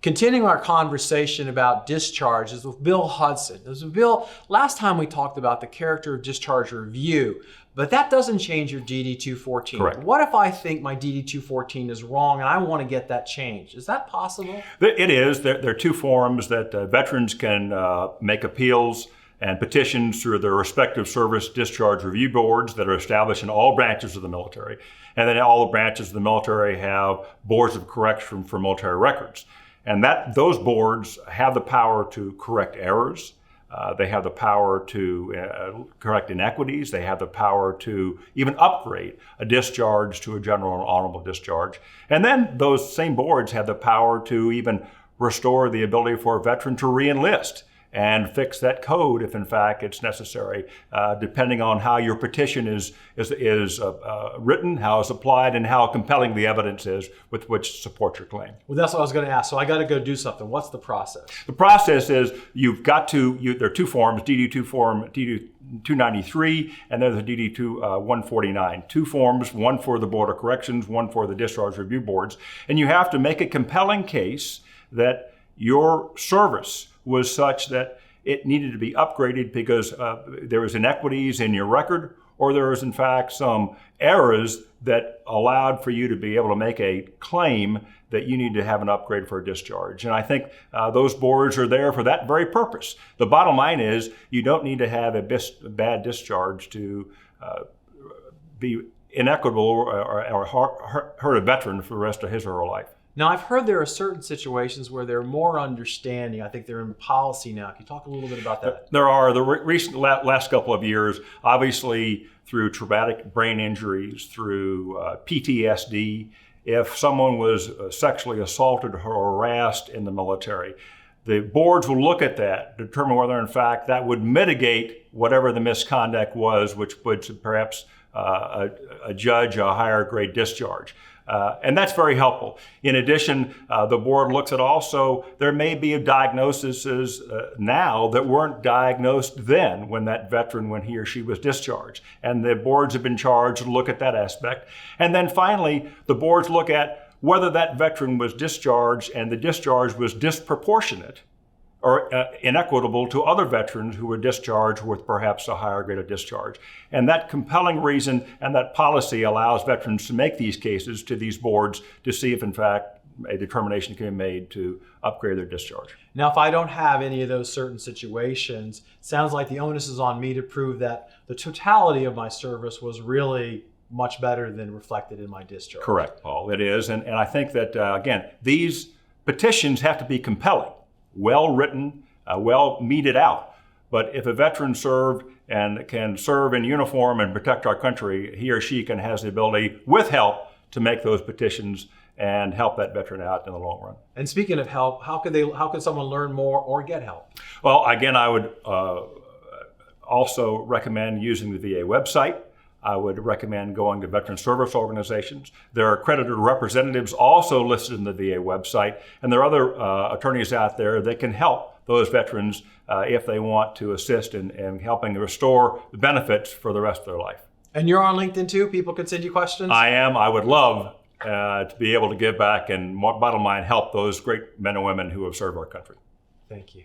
Continuing our conversation about discharges with Bill Hudson. Bill, last time we talked about the character of discharge review, but that doesn't change your DD-214. Correct. What if I think my DD-214 is wrong and I want to get that changed? Is that possible? It is. There are two forms that veterans can make appeals and petitions through their respective service discharge review boards that are established in all branches of the military. And then all the branches of the military have boards of correction for military records. And those boards have the power to correct errors. They have the power to correct inequities. They have the power to even upgrade a discharge to a general and honorable discharge. And then those same boards have the power to even restore the ability for a veteran to re-enlist and fix that code if in fact it's necessary, depending on how your petition is written, how it's applied, and how compelling the evidence is with which to support your claim. Well, that's what I was going to ask. So I got to go do something. What's the process? The process is there are two forms, DD-293 and there's the DD-149. Two forms, one for the Board of Corrections, one for the discharge review boards. And you have to make a compelling case that your service was such that it needed to be upgraded because there was inequities in your record, or there was in fact some errors that allowed for you to be able to make a claim that you need to have an upgrade for a discharge. And I think those boards are there for that very purpose. The bottom line is you don't need to have a bad discharge to be inequitable or hurt a veteran for the rest of his or her life. Now, I've heard there are certain situations where they're more understanding. I think they're in policy now. Can you talk a little bit about that? There are. The last couple of years, obviously through traumatic brain injuries, through PTSD, if someone was sexually assaulted or harassed in the military, the boards will look at that, determine whether in fact that would mitigate whatever the misconduct was, which would perhaps judge a higher grade discharge. And that's very helpful. In addition, the board looks at also, there may be diagnoses now that weren't diagnosed then when he or she was discharged. And the boards have been charged to look at that aspect. And then finally, the boards look at whether that veteran was discharged and the discharge was disproportionate or inequitable to other veterans who were discharged with perhaps a higher grade of discharge. And that compelling reason and that policy allows veterans to make these cases to these boards to see if in fact a determination can be made to upgrade their discharge. Now, if I don't have any of those certain situations, it sounds like the onus is on me to prove that the totality of my service was really much better than reflected in my discharge. Correct, Paul, it is. And I think that, again, these petitions have to be compelling, well-written, well meted out. But if a veteran served and can serve in uniform and protect our country, he or she has the ability, with help, to make those petitions and help that veteran out in the long run. And speaking of help, how could someone learn more or get help? Well, again, I would also recommend using the VA website. I would recommend going to veteran service organizations. There are accredited representatives also listed in the VA website, and there are other attorneys out there that can help those veterans if they want to assist in helping restore the benefits for the rest of their life. And you're on LinkedIn too? People can send you questions? I am. I would love to be able to give back and, bottom line, help those great men and women who have served our country. Thank you.